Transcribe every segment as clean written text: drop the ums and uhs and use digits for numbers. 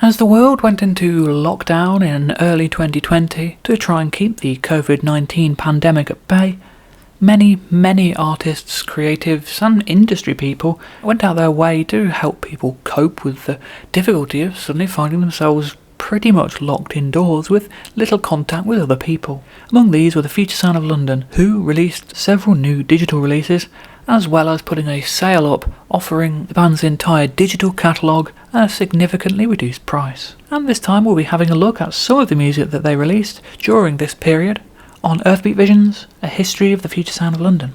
As the world went into lockdown in early 2020 to try and keep the COVID-19 pandemic at bay, many artists, creatives and industry people went out their way to help people cope with the difficulty of suddenly finding themselves pretty much locked indoors with little contact with other people. Among these were the Future Sound of London, who released several new digital releases, as well as putting a sale up offering the band's entire digital catalogue at a significantly reduced price. And this time we'll be having a look at some of the music that they released during this period on Earthbeat Visions, A History of the Future Sound of London.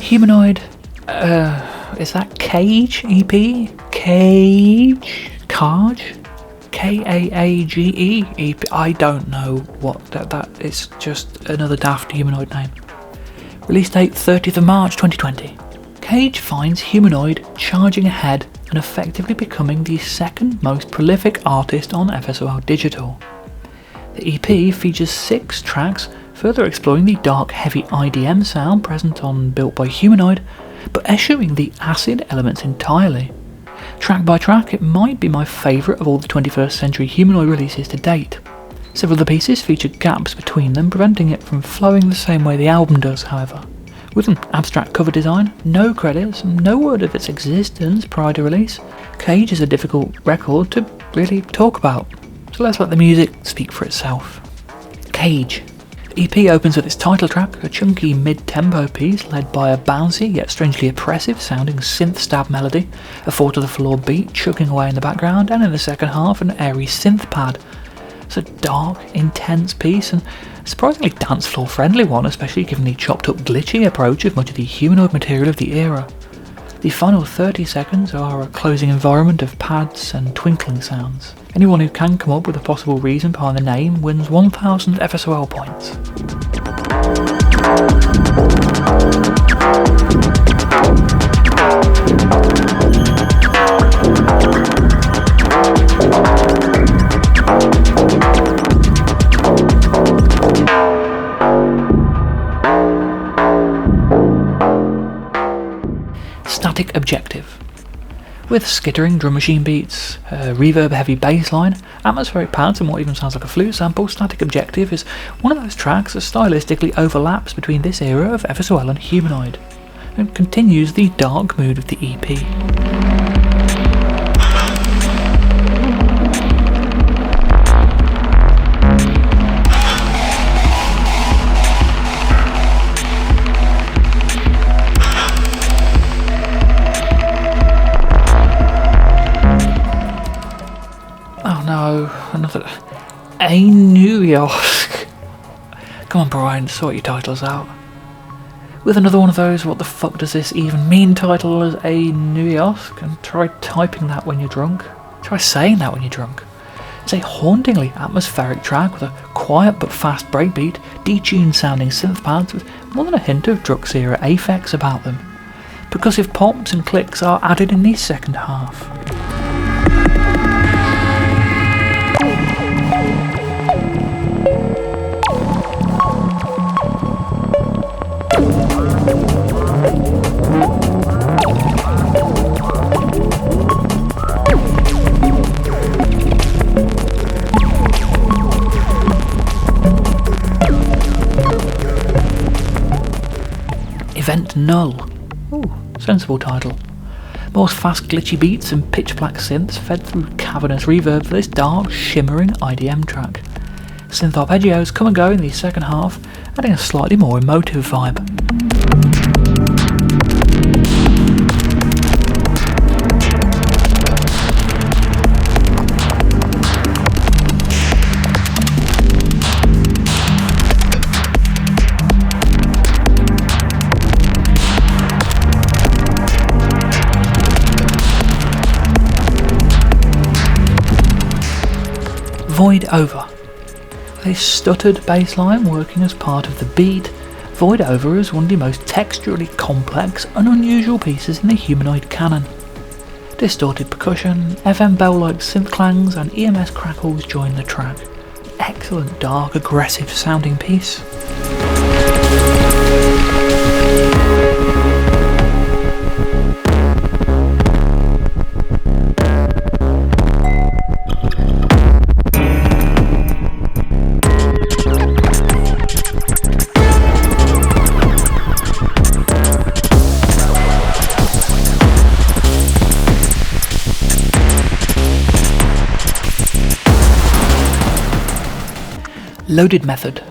Humanoid, is that KAAGE EP? KAAGE? KAAGE EP? I don't know what that is, just another daft Humanoid name. Release date 30th of March 2020. KAAGE finds Humanoid charging ahead and effectively becoming the second most prolific artist on FSOLDigital. The EP features 6 tracks, further exploring the dark, heavy IDM sound present on Built by Humanoid, but eschewing the acid elements entirely. Track by track, it might be my favourite of all the 21st century Humanoid releases to date. Several of the pieces feature gaps between them, preventing it from flowing the same way the album does, however. With an abstract cover design, no credits, and no word of its existence prior to release, KAAGE is a difficult record to really talk about. So let's let the music speak for itself. KAAGE. The EP opens with its title track, a chunky mid-tempo piece led by a bouncy yet strangely oppressive sounding synth stab melody, a 4-to-the-floor beat chugging away in the background, and in the second half an airy synth pad. It's a dark, intense piece and a surprisingly dance floor friendly one, especially given the chopped up glitchy approach of much of the Humanoid material of the era. The final 30 seconds are a closing environment of pads and twinkling sounds. Anyone who can come up with a possible reason behind the name wins 1000 FSOL points. Static Objective. With skittering drum machine beats, a reverb-heavy bass line, atmospheric pads and what even sounds like a flute sample, Static Objective is one of those tracks that stylistically overlaps between this era of FSOL and Humanoid, and continues the dark mood of the EP. Another Enofa. Come on, Brian, sort your titles out. With another one of those what the fuck does this even mean title as Enofa, and try typing that when you're drunk. Try saying that when you're drunk. It's a hauntingly atmospheric track with a quiet but fast breakbeat, detuned sounding synth pads with more than a hint of Drux era affects about them. Percussive pops and clicks are added in the second half. Event Null. Ooh, sensible title. More fast glitchy beats and pitch black synths fed through cavernous reverb for this dark, shimmering IDM track. Synth arpeggios come and go in the second half, adding a slightly more emotive vibe. Void Over. A stuttered bass line working as part of the beat, Void Over is one of the most texturally complex and unusual pieces in the Humanoid canon. Distorted percussion, FM bell-like synth clangs and EMS crackles join the track. Excellent dark, aggressive sounding piece. Loaded Method.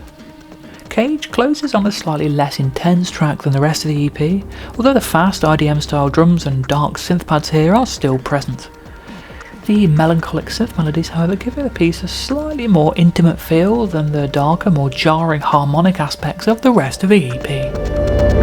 KAAGE closes on a slightly less intense track than the rest of the EP, although the fast IDM style drums and dark synth pads here are still present. The melancholic synth melodies, however, give the piece a slightly more intimate feel than the darker, more jarring harmonic aspects of the rest of the EP.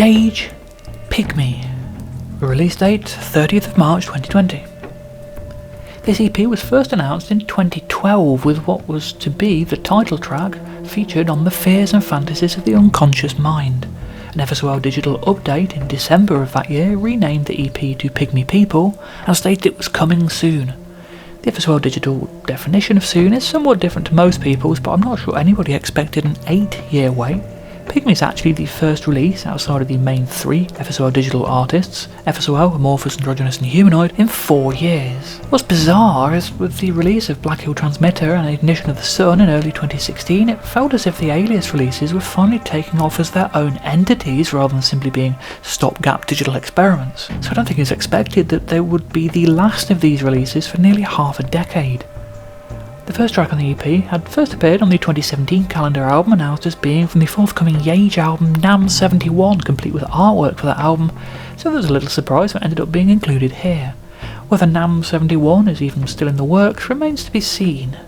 Yage, Pygmy. Release date 30th of March 2020. This EP was first announced in 2012 with what was to be the title track featured on The Fears and Fantasies of the Unconscious Mind. An FSOLDigital update in December of that year renamed the EP to Pygmy People and stated it was coming soon. The FSOLDigital definition of soon is somewhat different to most people's, but I'm not sure anybody expected an 8-year wait. Pygmy is actually the first release outside of the main 3 FSOLDigital artists, FSOL, Amorphous, Androgynous and Humanoid, in 4 years. What's bizarre is with the release of Black Hill Transmitter and Ignition of the Sun in early 2016, it felt as if the Alias releases were finally taking off as their own entities rather than simply being stopgap digital experiments. So I don't think it's expected that they would be the last of these releases for nearly half a decade. The first track on the EP had first appeared on the 2017 calendar album, announced as being from the forthcoming Yage album Nam 71, complete with artwork for that album, so there was a little surprise when it ended up being included here. Whether Nam 71 is even still in the works remains to be seen.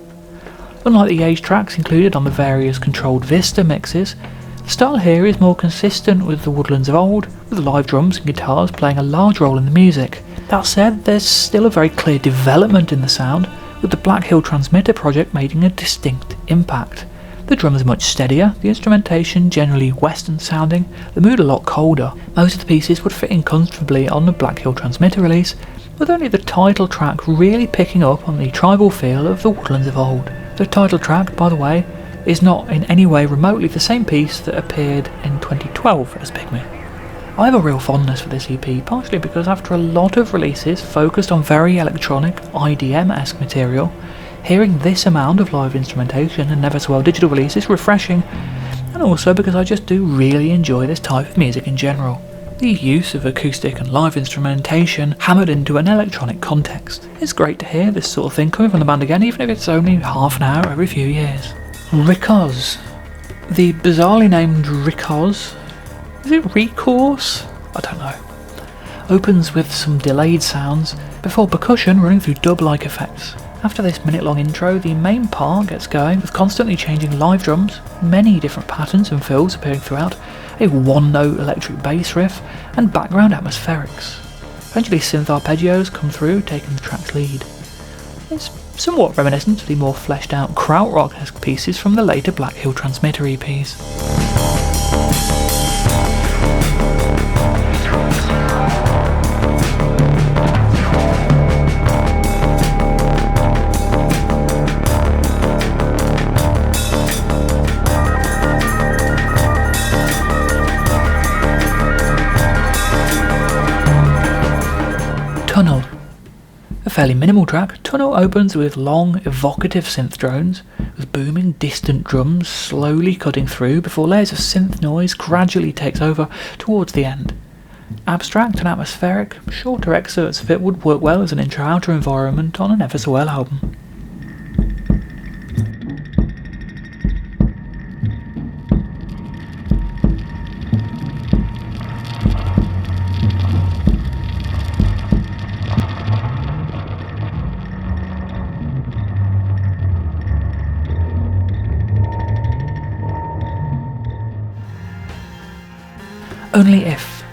Unlike the Yage tracks included on the various controlled Vista mixes, the style here is more consistent with the Woodlands of old, with live drums and guitars playing a large role in the music. That said, there's still a very clear development in the sound, with the Black Hill Transmitter project making a distinct impact. The drums are much steadier, the instrumentation generally western sounding, the mood a lot colder. Most of the pieces would fit in comfortably on the Black Hill Transmitter release, with only the title track really picking up on the tribal feel of the Woodlands of old. The title track, by the way, is not in any way remotely the same piece that appeared in 2012 as Pygmy. I have a real fondness for this EP, partially because after a lot of releases focused on very electronic, IDM-esque material, hearing this amount of live instrumentation and FSOLDigital release is refreshing, and also because I just do really enjoy this type of music in general. The use of acoustic and live instrumentation hammered into an electronic context. It's great to hear this sort of thing coming from the band again, even if it's only half an hour every few years. Recourse. The bizarrely named Recourse, is it Recourse? I don't know. Opens with some delayed sounds, before percussion running through dub-like effects. After this minute-long intro, the main part gets going with constantly changing live drums, many different patterns and fills appearing throughout, a one-note electric bass riff, and background atmospherics. Eventually synth arpeggios come through, taking the track's lead. It's somewhat reminiscent of the more fleshed-out krautrock-esque pieces from the later Black Hill Transmitter EPs. Tunnel. A fairly minimal track, Tunnel opens with long, evocative synth drones, with booming, distant drums slowly cutting through before layers of synth noise gradually takes over towards the end. Abstract and atmospheric, shorter excerpts of it would work well as an intro-outer environment on an FSOL album. Only If.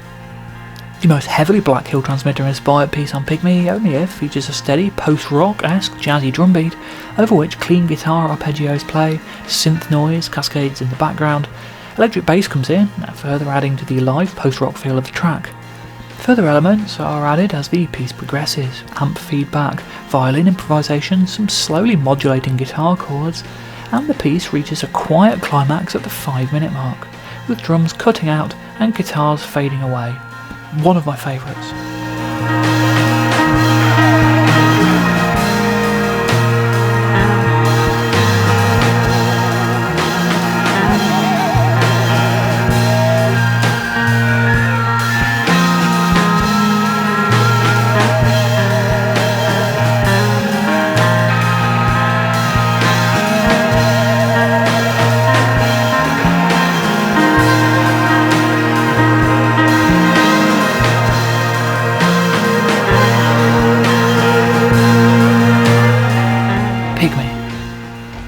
The most heavily Black Hill Transmitter inspired piece on Pygmy, Only If, features a steady post-rock-esque jazzy drum beat, over which clean guitar arpeggios play, synth noise cascades in the background, electric bass comes in, further adding to the live post-rock feel of the track. Further elements are added as the piece progresses: amp feedback, violin improvisation, some slowly modulating guitar chords, and the piece reaches a quiet climax at the 5-minute mark, with drums cutting out and guitars fading away. One of my favourites.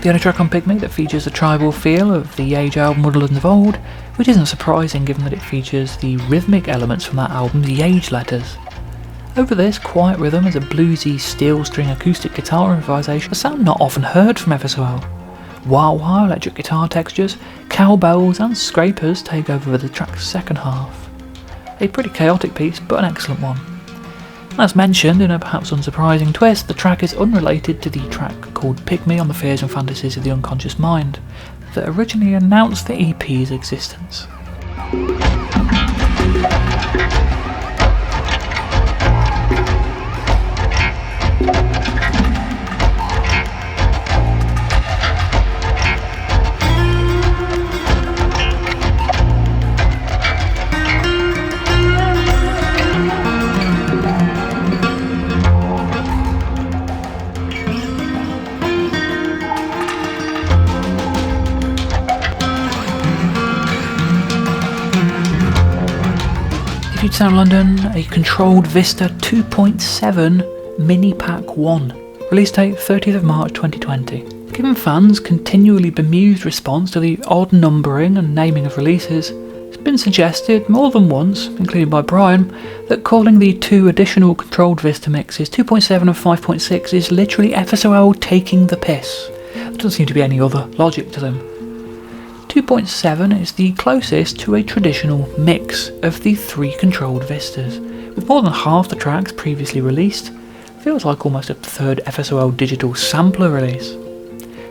The only track on Pygmy that features the tribal feel of the Yage album Woodlands of Old, which isn't surprising given that it features the rhythmic elements from that album's Yage letters. Over this, quiet rhythm is a bluesy steel string acoustic guitar improvisation, a sound not often heard from FSOL. Wah-wah electric guitar textures, cowbells and scrapers take over the track's second half. A pretty chaotic piece, but an excellent one. As mentioned, in a perhaps unsurprising twist, the track is unrelated to the track called Pygmy on the Fears and Fantasies of the Unconscious Mind, that originally announced the EP's existence. Sound London, a controlled Vista 2.7 Mini Pack 1, release date 30th of March 2020. Given fans' continually bemused response to the odd numbering and naming of releases, it's been suggested more than once, including by Brian, that calling the two additional controlled Vista mixes 2.7 and 5.6 is literally FSOL taking the piss. There doesn't seem to be any other logic to them. 2.7 is the closest to a traditional mix of the three controlled Vistas, with more than half the tracks previously released. Feels like almost a third FSOLDigital sampler release.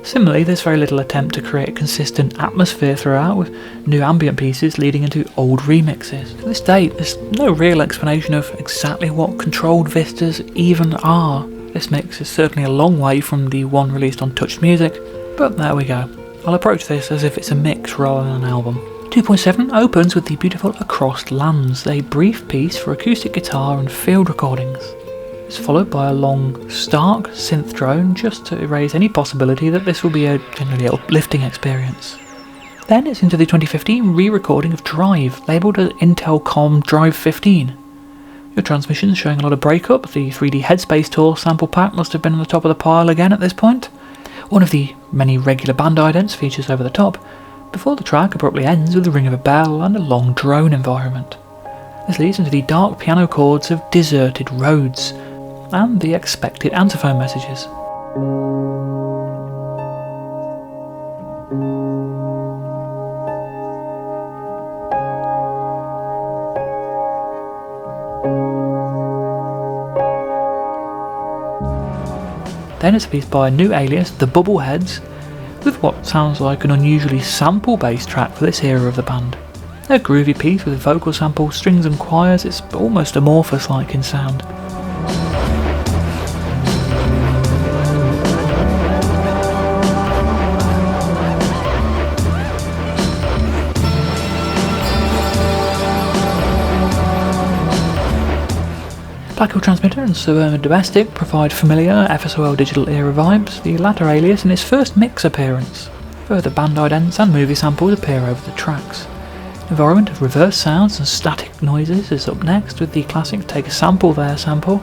Similarly, there's very little attempt to create a consistent atmosphere throughout, with new ambient pieces leading into old remixes. To this date, there's no real explanation of exactly what controlled Vistas even are. This mix is certainly a long way from the one released on Touched Music, but there we go. I'll approach this as if it's a mix rather than an album. 2.7 opens with the beautiful Across Lands, a brief piece for acoustic guitar and field recordings. It's followed by a long, stark synth drone just to erase any possibility that this will be a generally uplifting experience. Then it's into the 2015 re-recording of Drive, labelled as Intel Com Drive 15. Your transmission's showing a lot of breakup. The 3D Headspace Tour sample pack must have been on the top of the pile again at this point. One of the many regular band idents features over the top, before the track abruptly ends with the ring of a bell and a long drone environment. This leads into the dark piano chords of Deserted Roads, and the expected antiphone messages. Then it's a piece by a new alias, the Bubbleheads, with what sounds like an unusually sample-based track for this era of the band. A groovy piece with vocal samples, strings and choirs. It's almost Amorphous-like in sound. Black Hill Transmitter and Suburban Domestic provide familiar FSOLDigital era vibes, the latter alias in its first mix appearance. Further band idents and movie samples appear over the tracks. Environment of reverse sounds and static noises is up next, with the classic Take a Sample There sample,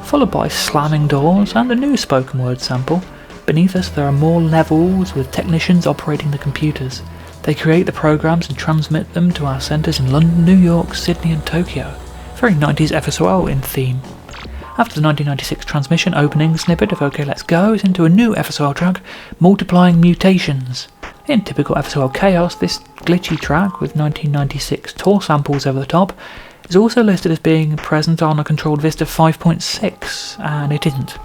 followed by slamming doors and a new spoken word sample. Beneath us there are more levels with technicians operating the computers. They create the programmes and transmit them to our centres in London, New York, Sydney and Tokyo. Very 90s FSOL in theme. After the 1996 transmission, opening snippet of OK Let's Go is into a new FSOL track, Multiplying Mutations. In typical FSOL chaos, this glitchy track with 1996 tour samples over the top is also listed as being present on a controlled Vista 5.6, and it isn't.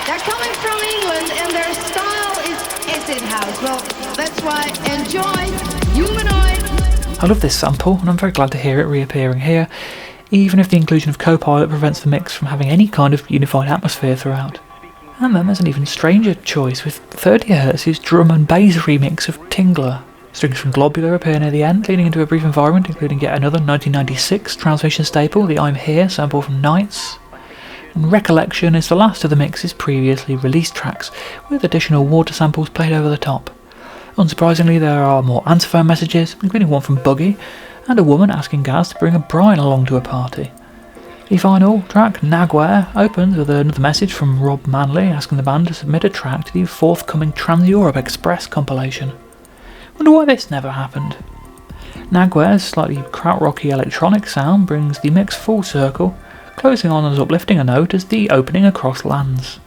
They're coming from England and their style is acid house. Well, that's why enjoy Humanoid. I love this sample and I'm very glad to hear it reappearing here, even if the inclusion of Copilot prevents the mix from having any kind of unified atmosphere throughout. And then there's an even stranger choice with 30Hz's drum and bass remix of Tingler. Strings from Globular appear near the end, leading into a brief environment including yet another 1996 transmission staple, the I'm Here sample from Nights. And Recollection is the last of the mix's previously released tracks, with additional water samples played over the top. Unsurprisingly, there are more answer phone messages, including one from Buggy, and a woman asking Gaz to bring a brine along to a party. The final track, Nagware, opens with another message from Rob Manley asking the band to submit a track to the forthcoming Trans-Europe Express compilation. Wonder why this never happened. Nagware's slightly krautrocky electronic sound brings the mix full circle, closing on as uplifting a note as the opening across lands.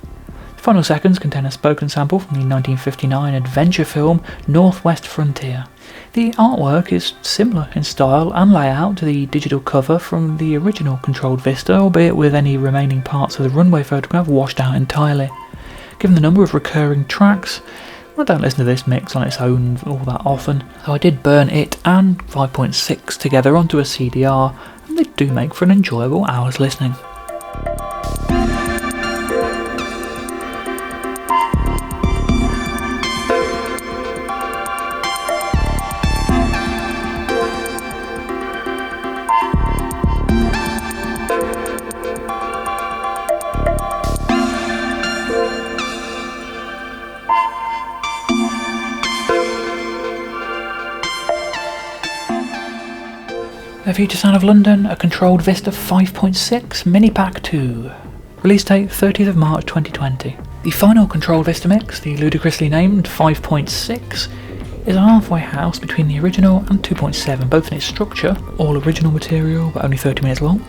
The final seconds contain a spoken sample from the 1959 adventure film Northwest Frontier. The artwork is similar in style and layout to the digital cover from the original controlled Vista, albeit with any remaining parts of the runway photograph washed out entirely. Given the number of recurring tracks, I don't listen to this mix on its own all that often, so I did burn it and 5.6 together onto a CDR, and they do make for an enjoyable hour's listening. A Future Sound of London, a controlled Vista 5.6 Mini Pack 2. Release date 30th of March 2020. The final controlled Vista mix, the ludicrously named 5.6, is a halfway house between the original and 2.7, both in its structure, all original material but only 30 minutes long,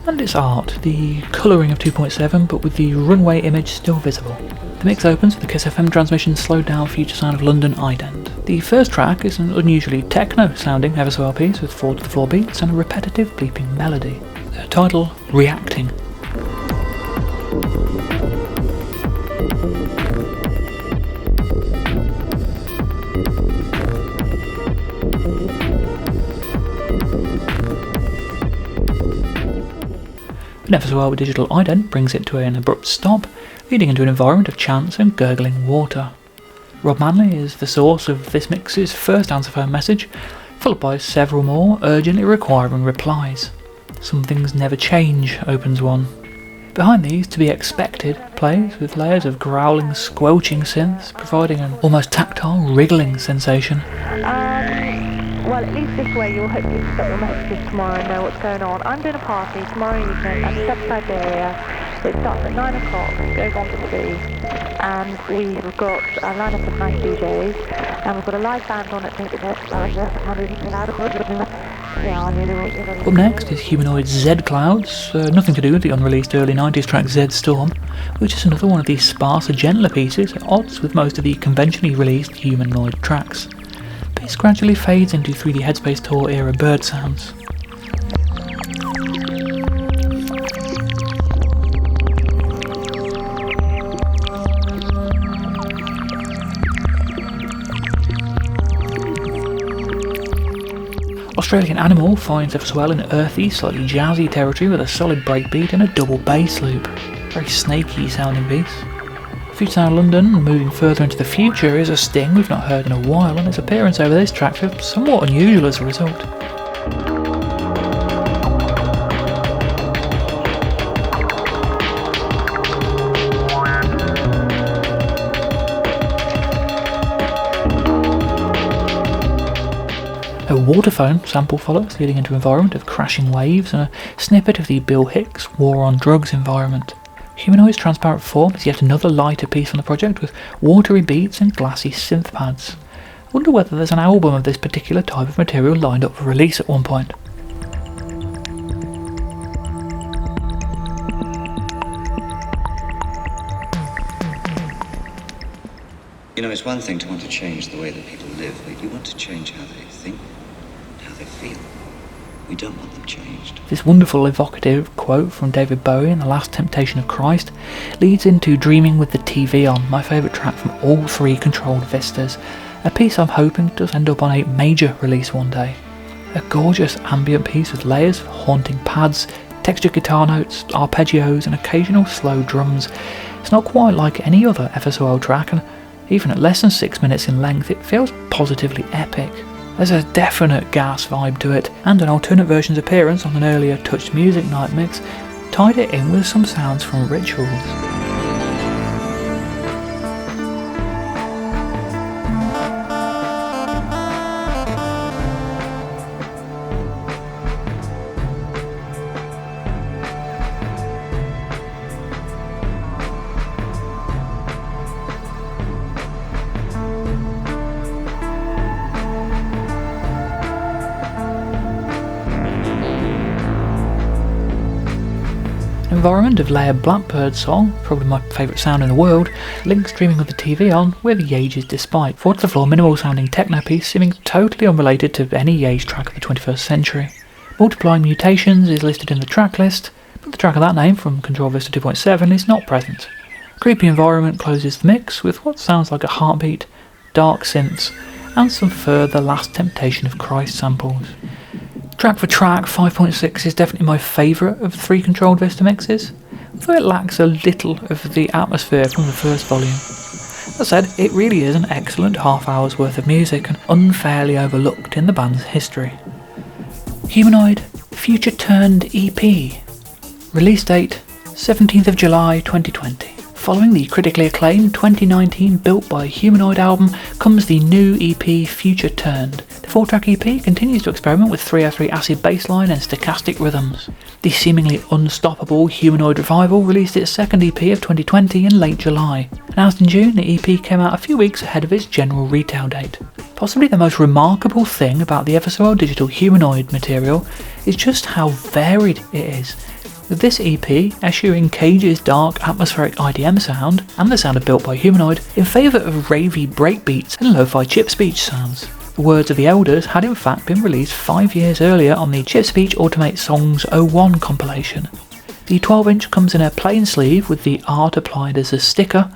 and its art, the colouring of 2.7 but with the runway image still visible. The mix opens with the Kiss FM transmission slowed down Future Sound of London ident. The first track is an unusually techno-sounding FSOL piece with 4-to-the-4 beats and a repetitive bleeping melody. The title, Reacting. An FSOLdigital ident brings it to an abrupt stop, leading into an environment of chants and gurgling water. Rob Manley is the source of this mix's first answer phone message, followed by several more urgently requiring replies. Some Things Never Change opens one. Behind these, To Be Expected plays with layers of growling, squelching synths, providing an almost tactile wriggling sensation. Well, at least this way you'll hopefully get your messages tomorrow and know what's going on. I'm doing a party tomorrow evening at the Siberia. It starts at 9 o'clock, goes on to 2, and we've got a lineup of nice DJs, and we've got a live band on at Up next is Humanoid Z Clouds, nothing to do with the unreleased early 90s track Z Storm, which is another one of these sparser, gentler pieces at odds with most of the conventionally released Humanoid tracks. The piece gradually fades into 3D Headspace Tour era bird sounds. Australian Animal finds FSOL in earthy, slightly jazzy territory with a solid breakbeat and a double bass loop. Very snaky sounding piece. Future Sound London, moving further into the future, is a sting we've not heard in a while, and its appearance over this track feels somewhat unusual as a result. Waterphone sample follows, leading into an environment of crashing waves and a snippet of the Bill Hicks War on Drugs environment. Humanoid's transparent form is yet another lighter piece on the project with watery beats and glassy synth pads. I wonder whether there's an album of this particular type of material lined up for release at one point. You know, it's one thing to want to change the way that people live, but you want to change how they think, how they feel. We don't want them changed. This wonderful evocative quote from David Bowie in The Last Temptation of Christ leads into Dreaming with the TV On, my favourite track from all three controlled Vistas, a piece I'm hoping does end up on a major release one day. A gorgeous ambient piece with layers of haunting pads, textured guitar notes, arpeggios and occasional slow drums. It's not quite like any other FSOL track, and even at less than 6 minutes in length, it feels positively epic. There's a definite gas vibe to it, and an alternate version's appearance on an earlier Touched Music night mix tied it in with some sounds from Rituals. Environment of layered Blackbird song, probably my favourite sound in the world, links Dreaming with the TV On with Yage's Despite, four to the floor minimal sounding techno piece seeming totally unrelated to any Yage track of the 21st century. Multiplying Mutations is listed in the track list, but the track of that name from Control Vista 2.7 is not present. Creepy Environment closes the mix with what sounds like a heartbeat, dark synths, and some further Last Temptation of Christ samples. Track for track, 5.6 is definitely my favourite of the three controlled Vista mixes, though it lacks a little of the atmosphere from the first volume. That said, it really is an excellent half hour's worth of music and unfairly overlooked in the band's history. Humanoid Future Turned EP. Release date 17th of July 2020. Following the critically acclaimed 2019 Built by Humanoid album comes the new EP Future Turned. The 4-track EP continues to experiment with 303 acid bassline and stochastic rhythms. The seemingly unstoppable Humanoid Revival released its second EP of 2020 in late July. Announced in June, the EP came out a few weeks ahead of its general retail date. Possibly the most remarkable thing about the FSOLDigital Humanoid material is just how varied it is, with this EP eschewing KAAGE's dark atmospheric IDM sound and the sound of Built by Humanoid in favour of ravey breakbeats and lo-fi chip speech sounds. The Words of the Elders had in fact been released 5 years earlier on the Chip Speech Automate Songs 01 compilation. The 12-inch comes in a plain sleeve with the art applied as a sticker,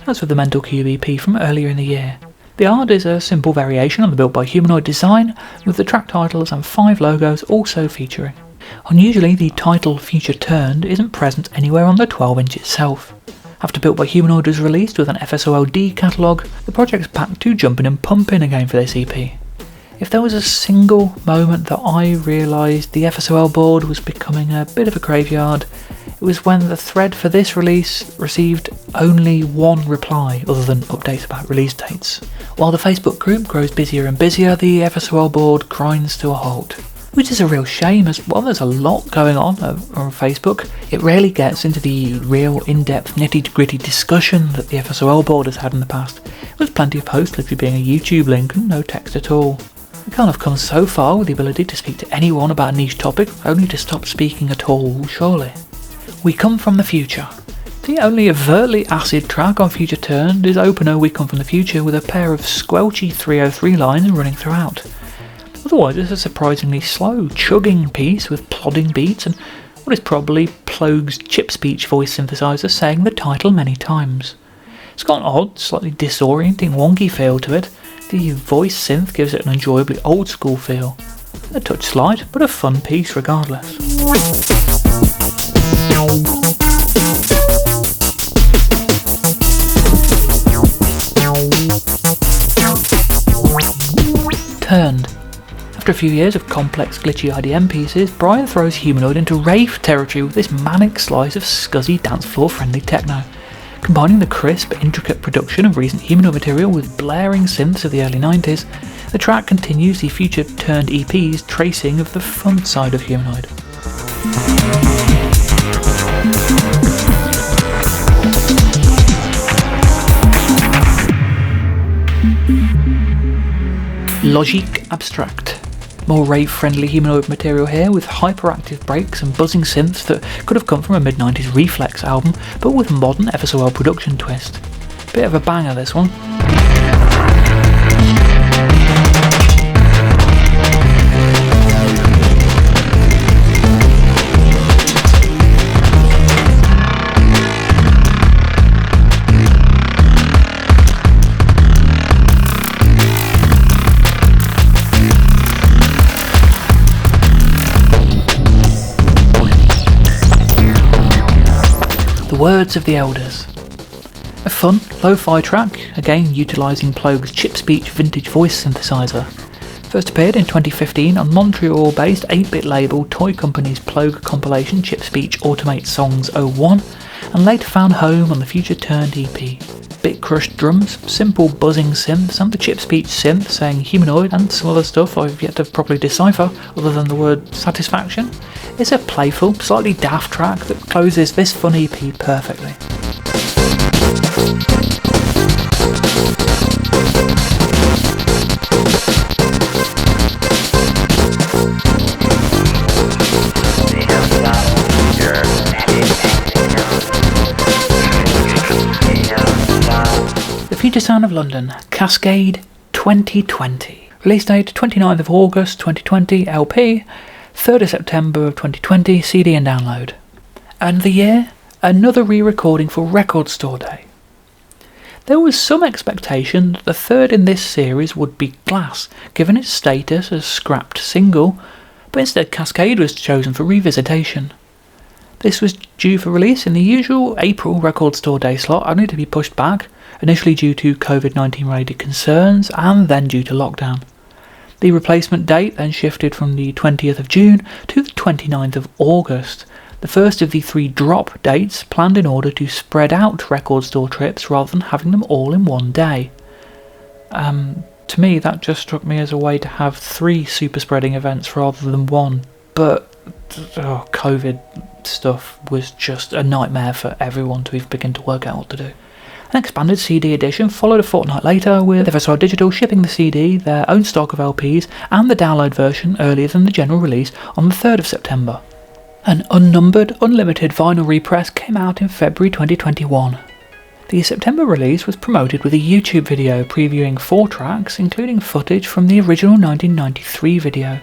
as with the Mental Cube EP from earlier in the year. The art is a simple variation on the Built by Humanoid design, with the track titles and 5 logos also featuring. Unusually, the title Future Turned isn't present anywhere on the 12-inch itself. After Built by Humanoid was released with an FSOLD catalogue, the project's back to jumping and pumping again for this EP. If there was a single moment that I realised the FSOL board was becoming a bit of a graveyard, it was when the thread for this release received only one reply other than updates about release dates. While the Facebook group grows busier and busier, the FSOL board grinds to a halt. Which is a real shame, as while there's a lot going on Facebook, it rarely gets into the real in-depth nitty-gritty discussion that the FSOL board has had in the past, with plenty of posts literally being a YouTube link and no text at all. We can't have come so far with the ability to speak to anyone about a niche topic, only to stop speaking at all, surely. We Come From the Future. The only overtly acid track on Future Turned is Opener We Come From the Future, with a pair of squelchy 303 lines running throughout. Otherwise, it's a surprisingly slow, chugging piece with plodding beats and what is probably Plogue's chip speech voice synthesizer saying the title many times. It's got an odd, slightly disorienting, wonky feel to it. The voice synth gives it an enjoyably old school feel. A touch slight, but a fun piece regardless. Turned. After a few years of complex glitchy IDM pieces, Brian throws Humanoid into rave territory with this manic slice of scuzzy dance floor friendly techno. Combining the crisp, intricate production of recent Humanoid material with blaring synths of the early 90s, the track continues the future-turned EP's tracing of the fun side of Humanoid. Logique Abstract. More rave-friendly Humanoid material here with hyperactive breaks and buzzing synths that could have come from a mid-90s Reflex album, but with a modern FSOL production twist. Bit of a banger, this one. Words of the Elders. A fun, lo-fi track, again utilising Ploeg's Chip Speech vintage voice synthesizer. First appeared in 2015 on Montreal-based 8-bit label Toy Company's Ploeg compilation Chip Speech Automate Songs 01, and later found home on the future-turned EP. Bit-crushed drums, simple buzzing synths, and the Chip Speech synth saying humanoid and some other stuff I've yet to properly decipher other than the word satisfaction. It's a playful, slightly daft track that closes this fun EP perfectly. The Future Sound of London, Cascade 2020. Release date 29th of August 2020, LP, 3rd of September of 2020, CD and download. And the year? Another re-recording for Record Store Day. There was some expectation that the third in this series would be Glass, given its status as scrapped single, but instead Cascade was chosen for revisitation. This was due for release in the usual April Record Store Day slot, only to be pushed back, initially due to COVID-19 related concerns and then due to lockdown. The replacement date then shifted from the 20th of June to the 29th of August, the first of the 3 drop dates planned in order to spread out record store trips rather than having them all in one day. To me, that just struck me as a way to have 3 super spreading events rather than one, but COVID stuff was just a nightmare for everyone to even begin to work out what to do. An expanded CD edition followed a fortnight later, with FSOLDigital shipping the CD, their own stock of LPs, and the download version earlier than the general release on the 3rd of September. An unnumbered, unlimited vinyl repress came out in February 2021. The September release was promoted with a YouTube video previewing 4 tracks, including footage from the original 1993 video.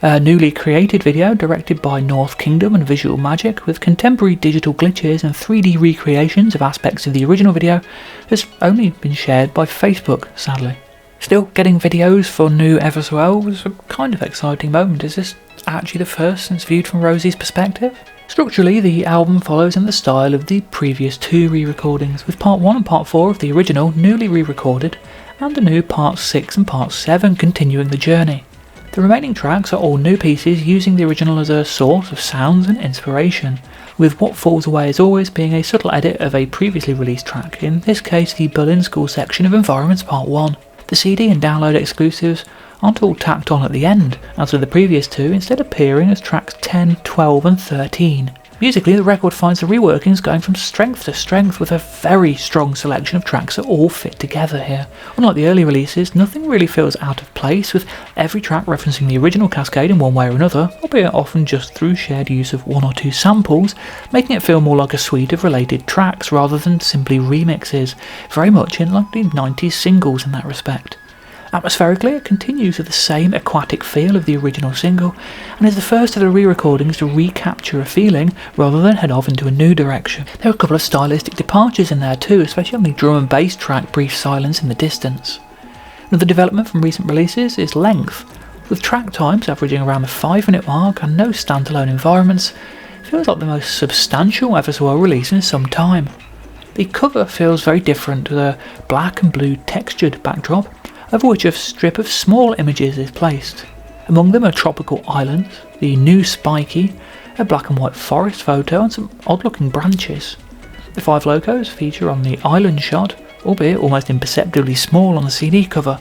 A newly created video directed by North Kingdom and Visual Magic with contemporary digital glitches and 3D recreations of aspects of the original video has only been shared by Facebook, sadly. Still, getting videos for new FSOL was a kind of exciting moment. Is this actually the first since viewed from Rosie's perspective? Structurally, the album follows in the style of the previous 2 re-recordings, with Part 1 and Part 4 of the original newly re-recorded, and the new Part 6 and Part 7 continuing the journey. The remaining tracks are all new pieces using the original as a source of sounds and inspiration, with what falls away as always being a subtle edit of a previously released track, in this case the Berlin School section of Environments Part 1. The CD and download exclusives aren't all tacked on at the end, as with the previous 2, instead appearing as tracks 10, 12 and 13. Musically, the record finds the reworkings going from strength to strength, with a very strong selection of tracks that all fit together here. Unlike the early releases, nothing really feels out of place, with every track referencing the original Cascade in one way or another, albeit often just through shared use of 1 or 2 samples, making it feel more like a suite of related tracks rather than simply remixes, very much in like the 90s singles in that respect. Atmospherically, it continues with the same aquatic feel of the original single, and is the first of the re-recordings to recapture a feeling rather than head off into a new direction. There are a couple of stylistic departures in there too, especially on the drum and bass track Brief Silence in the Distance. Another development from recent releases is length, with track times averaging around the 5-minute mark and no standalone environments. It feels like the most substantial FSOL release in some time. The cover feels very different, with a black and blue textured backdrop, over which a strip of small images is placed. Among them are tropical islands, the new Spiky, a black and white forest photo and some odd looking branches. The 5 logos feature on the island shot, albeit almost imperceptibly small on the CD cover.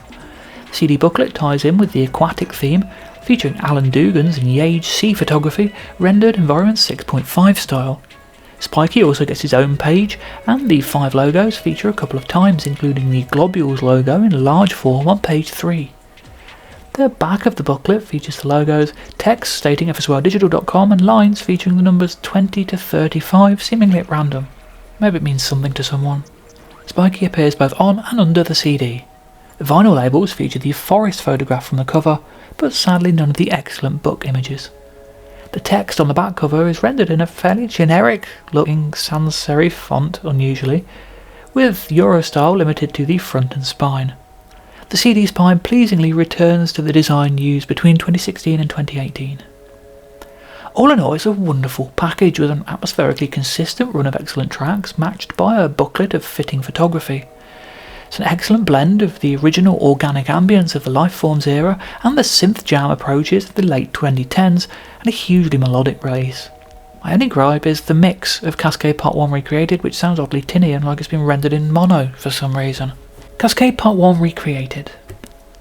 The CD booklet ties in with the aquatic theme, featuring Alan Dougans and Yage sea photography, rendered environment 6.5 style. Spikey also gets his own page, and the 5 logos feature a couple of times, including the Globules logo in large form on page 3. The back of the booklet features the logos, text stating FSOLDigital.com, and lines featuring the numbers 20 to 35, seemingly at random. Maybe it means something to someone. Spikey appears both on and under the CD. The vinyl labels feature the forest photograph from the cover, but sadly none of the excellent book images. The text on the back cover is rendered in a fairly generic looking sans serif font, unusually, with Eurostyle limited to the front and spine. The CD spine pleasingly returns to the design used between 2016 and 2018. All in all, it's a wonderful package with an atmospherically consistent run of excellent tracks matched by a booklet of fitting photography. It's an excellent blend of the original organic ambience of the Lifeforms era and the synth jam approaches of the late 2010s, and a hugely melodic release. My only gripe is the mix of Cascade Part 1 Recreated, which sounds oddly tinny and like it's been rendered in mono for some reason. Cascade Part 1 Recreated.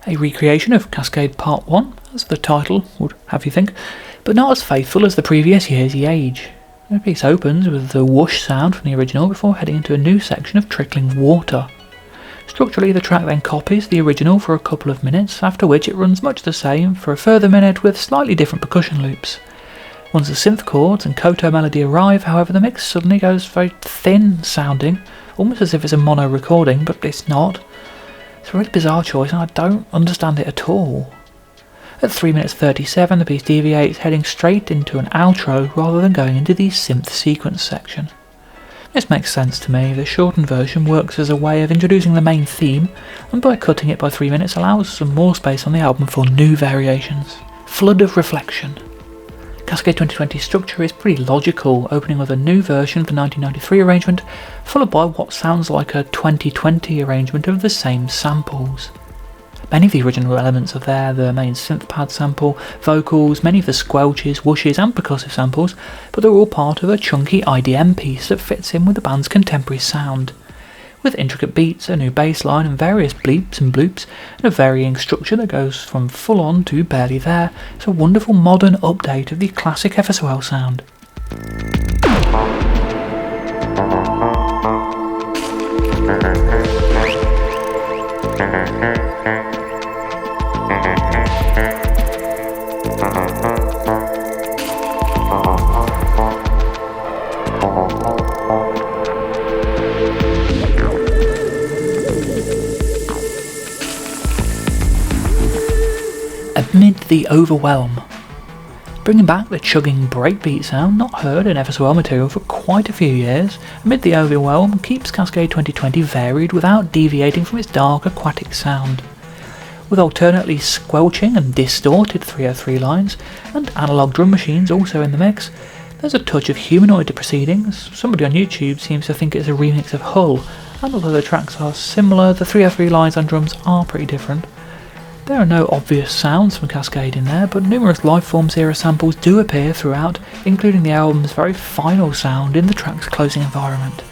A recreation of Cascade Part 1, as the title would have you think, but not as faithful as the previous year's Yage. The piece opens with the whoosh sound from the original before heading into a new section of trickling water. Structurally, the track then copies the original for a couple of minutes, after which it runs much the same for a further minute with slightly different percussion loops. Once the synth chords and koto melody arrive, however, the mix suddenly goes very thin sounding, almost as if it's a mono recording, but it's not. It's a really bizarre choice and I don't understand it at all. At 3 minutes 37, the piece deviates, heading straight into an outro rather than going into the synth sequence section. This makes sense to me. The shortened version works as a way of introducing the main theme, and by cutting it by 3 minutes allows some more space on the album for new variations. Flood of Reflection. Cascade 2020's structure is pretty logical, opening with a new version of the 1993 arrangement, followed by what sounds like a 2020 arrangement of the same samples. Many of the original elements are there, the main synth pad sample, vocals, many of the squelches, whooshes and percussive samples, but they're all part of a chunky IDM piece that fits in with the band's contemporary sound. With intricate beats, a new bass line and various bleeps and bloops, and a varying structure that goes from full on to barely there, it's a wonderful modern update of the classic FSOL sound. Amid the Overwhelm. Bringing back the chugging breakbeat sound not heard in FSOL material for quite a few years, Amid the Overwhelm keeps Cascade 2020 varied without deviating from its dark aquatic sound. With alternately squelching and distorted 303 lines, and analogue drum machines also in the mix, there's a touch of Humanoid to proceedings. Somebody on YouTube seems to think it's a remix of Hull, and although the tracks are similar, the 303 lines and drums are pretty different. There are no obvious sounds from Cascade in there, but numerous Lifeforms era samples do appear throughout, including the album's very final sound in the track's closing environment.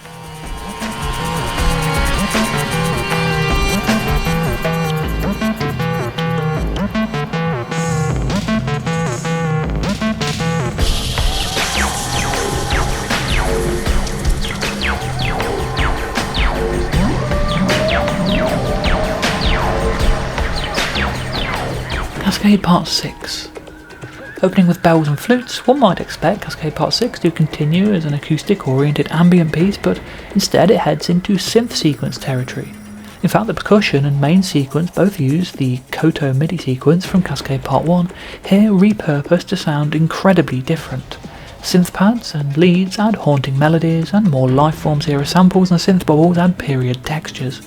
Cascade Part 6. Opening with bells and flutes, one might expect Cascade Part 6 to continue as an acoustic-oriented ambient piece, but instead it heads into synth sequence territory. In fact, the percussion and main sequence both use the Koto MIDI sequence from Cascade Part 1, here repurposed to sound incredibly different. Synth pads and leads add haunting melodies, and more Lifeforms era samples and synth bubbles add period textures.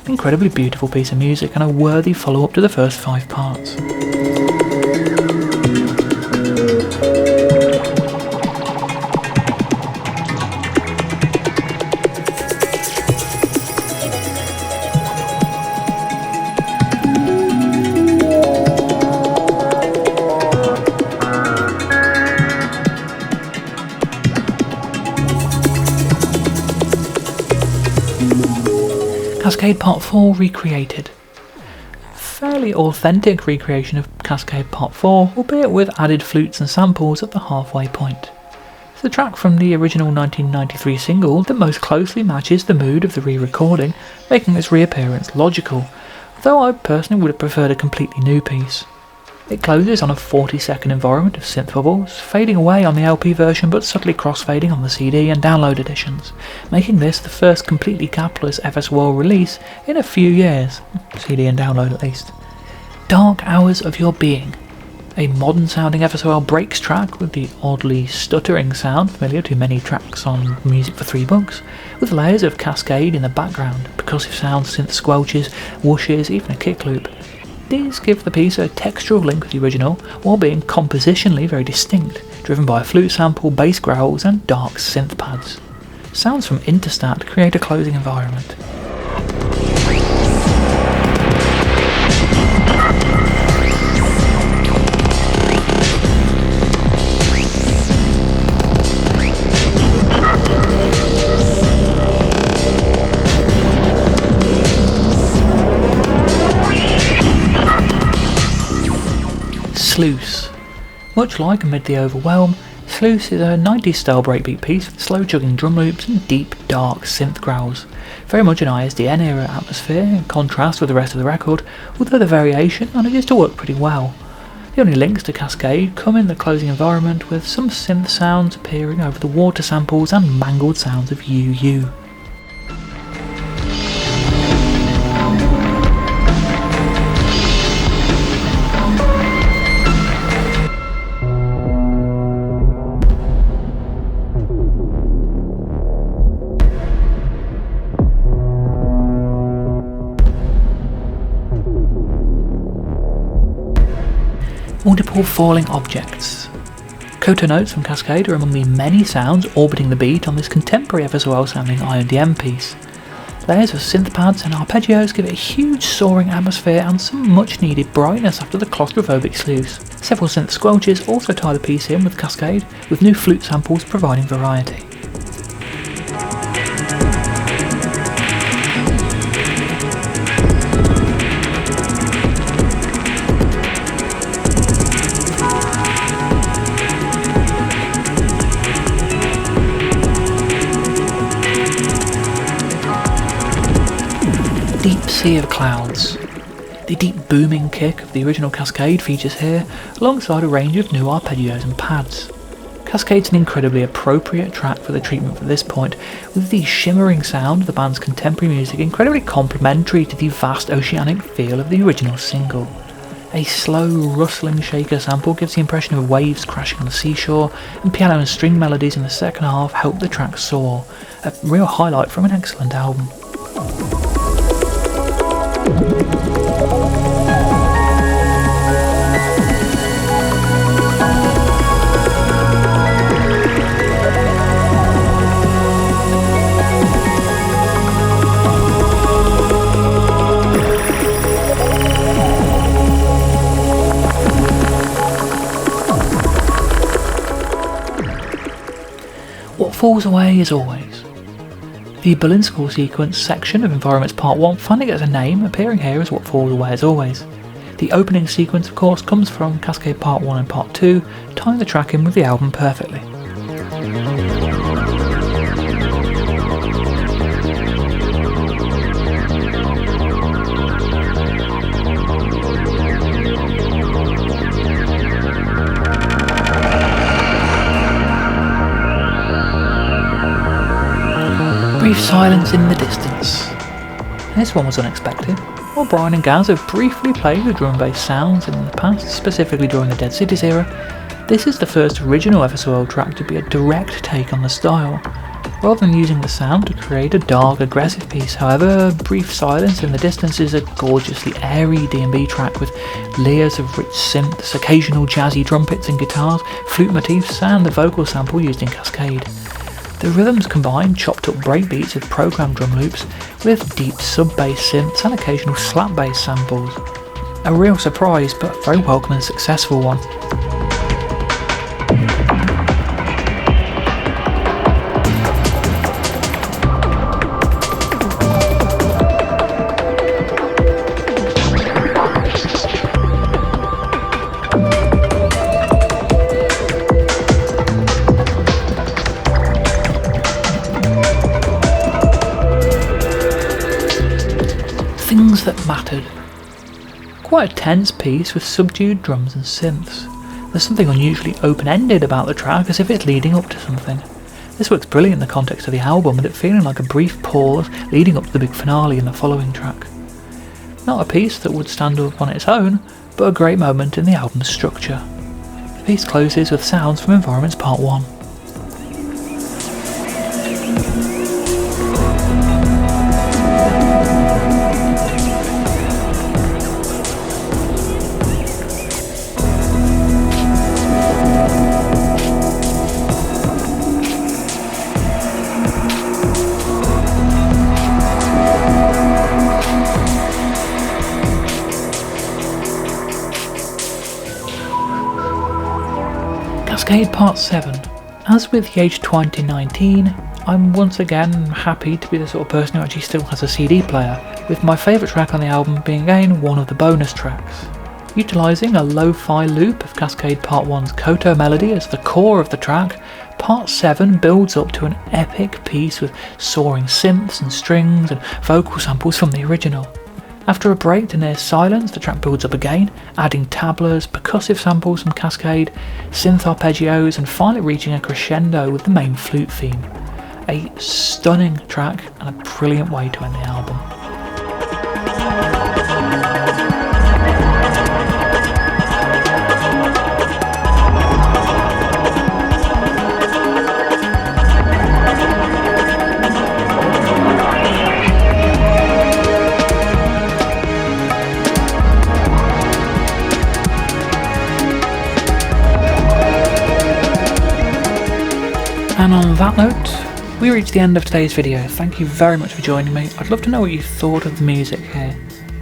An incredibly beautiful piece of music and a worthy follow-up to the first 5 parts. Cascade Part 4 recreated. Fairly authentic recreation of Cascade Part 4, albeit with added flutes and samples at the halfway point. It's the track from the original 1993 single that most closely matches the mood of the re-recording, making its reappearance logical, though I personally would have preferred a completely new piece. It closes on a 40-second environment of synth bubbles, fading away on the LP version but subtly cross-fading on the CD and download editions, making this the first completely capless FSOL release in a few years, CD and download at least. Dark Hours of Your Being, a modern-sounding FSOL breaks track with the oddly stuttering sound familiar to many tracks on Music for $3, with layers of Cascade in the background, percussive sounds, synth squelches, whooshes, even a kick loop. These give the piece a textural link with the original, while being compositionally very distinct, driven by a flute sample, bass growls and dark synth pads. Sounds from Interstat create a closing environment. Sluice. Much like Amid the Overwhelm, Sluice is a 90s style breakbeat piece with slow chugging drum loops and deep, dark synth growls. Very much an ISDN era atmosphere in contrast with the rest of the record, although the variation manages to work pretty well. The only links to Cascade come in the closing environment, with some synth sounds appearing over the water samples and mangled sounds of UU. Multiple falling objects. Koto notes from Cascade are among the many sounds orbiting the beat on this contemporary FSOL sounding IMDM piece. Layers of synth pads and arpeggios give it a huge soaring atmosphere and some much needed brightness after the claustrophobic sluice. Several synth squelches also tie the piece in with Cascade, with new flute samples providing variety. Deep Sea of Clouds. The deep booming kick of the original Cascade features here, alongside a range of new arpeggios and pads. Cascade's an incredibly appropriate track for the treatment for this point, with the shimmering sound of the band's contemporary music incredibly complementary to the vast oceanic feel of the original single. A slow, rustling shaker sample gives the impression of waves crashing on the seashore, and piano and string melodies in the second half help the track soar, a real highlight from an excellent album. What falls away is always. The Berlin School sequence section of Environments Part 1 finally gets a name, appearing here as What Falls Away as Always. The opening sequence, of course, comes from Cascade Part 1 and Part 2, tying the track in with the album perfectly. Brief silence in the distance. This one was unexpected. While Brian and Gaz have briefly played with drum and bass sounds in the past, specifically during the Dead Cities era, this is the first original FSOL track to be a direct take on the style. Rather than using the sound to create a dark, aggressive piece, however, Brief Silence in the Distance is a gorgeously airy D&B track with layers of rich synths, occasional jazzy trumpets and guitars, flute motifs, and the vocal sample used in Cascade. The rhythms combine chopped up breakbeats with programmed drum loops with deep sub-bass synths and occasional slap bass samples. A real surprise, but very welcome and successful one. things that mattered. Quite a tense piece with subdued drums and synths. There's something unusually open-ended about the track, as if it's leading up to something. This works brilliant in the context of the album, with it feeling like a brief pause leading up to the big finale in the following track. Not a piece that would stand up on its own, but a great moment in the album's structure. The piece closes with sounds from Environments Part 1. Cascade Part 7. As with Yage 2019, I'm once again happy to be the sort of person who actually still has a CD player, with my favourite track on the album being again one of the bonus tracks. Utilising a lo-fi loop of Cascade Part 1's koto melody as the core of the track, Part 7 builds up to an epic piece with soaring synths and strings and vocal samples from the original. After a break to near silence, the track builds up again, adding tablas, percussive samples from Cascade, synth arpeggios, and finally reaching a crescendo with the main flute theme. A stunning track and a brilliant way to end the album. And on that note, we reached the end of today's video. Thank you very much for joining me. I'd love to know what you thought of the music here.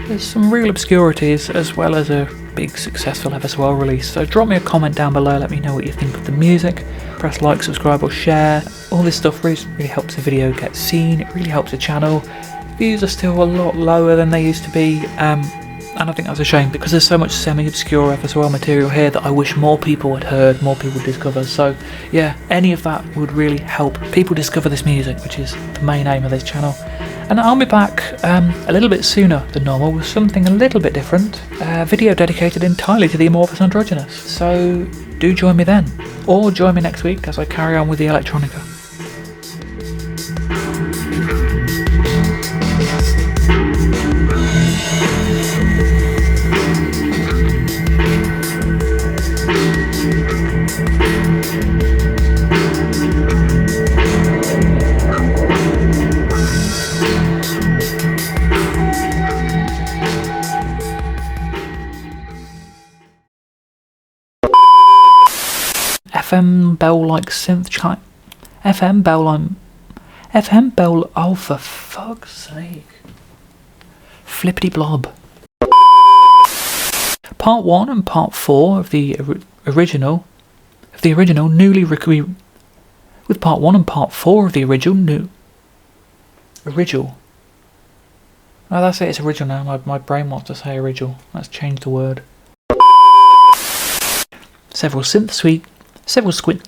There's some real obscurities as well as a big successful FSOL release, so drop me a comment down below, let me know what you think of the music. Press like, subscribe or share. All this stuff really helps the video get seen, it really helps the channel. Views are still a lot lower than they used to be, and I think that's a shame because there's so much semi-obscure FSOL material here that I wish more people had heard, more people discover. So yeah, any of that would really help people discover this music, which is the main aim of this channel. And I'll be back a little bit sooner than normal with something a little bit different, a video dedicated entirely to the amorphous androgynous. So do join me then, or join me next week as I carry on with the electronica. FM bell like synth chime. FM bell. Oh, for fuck's sake! Flippity blob. Part 1 and Part 4 of the original newly recorded. With Part 1 and Part 4 of the original. Oh, that's it. It's original now. My brain wants to say original. Let's change the word. Several synth suite. Several squid.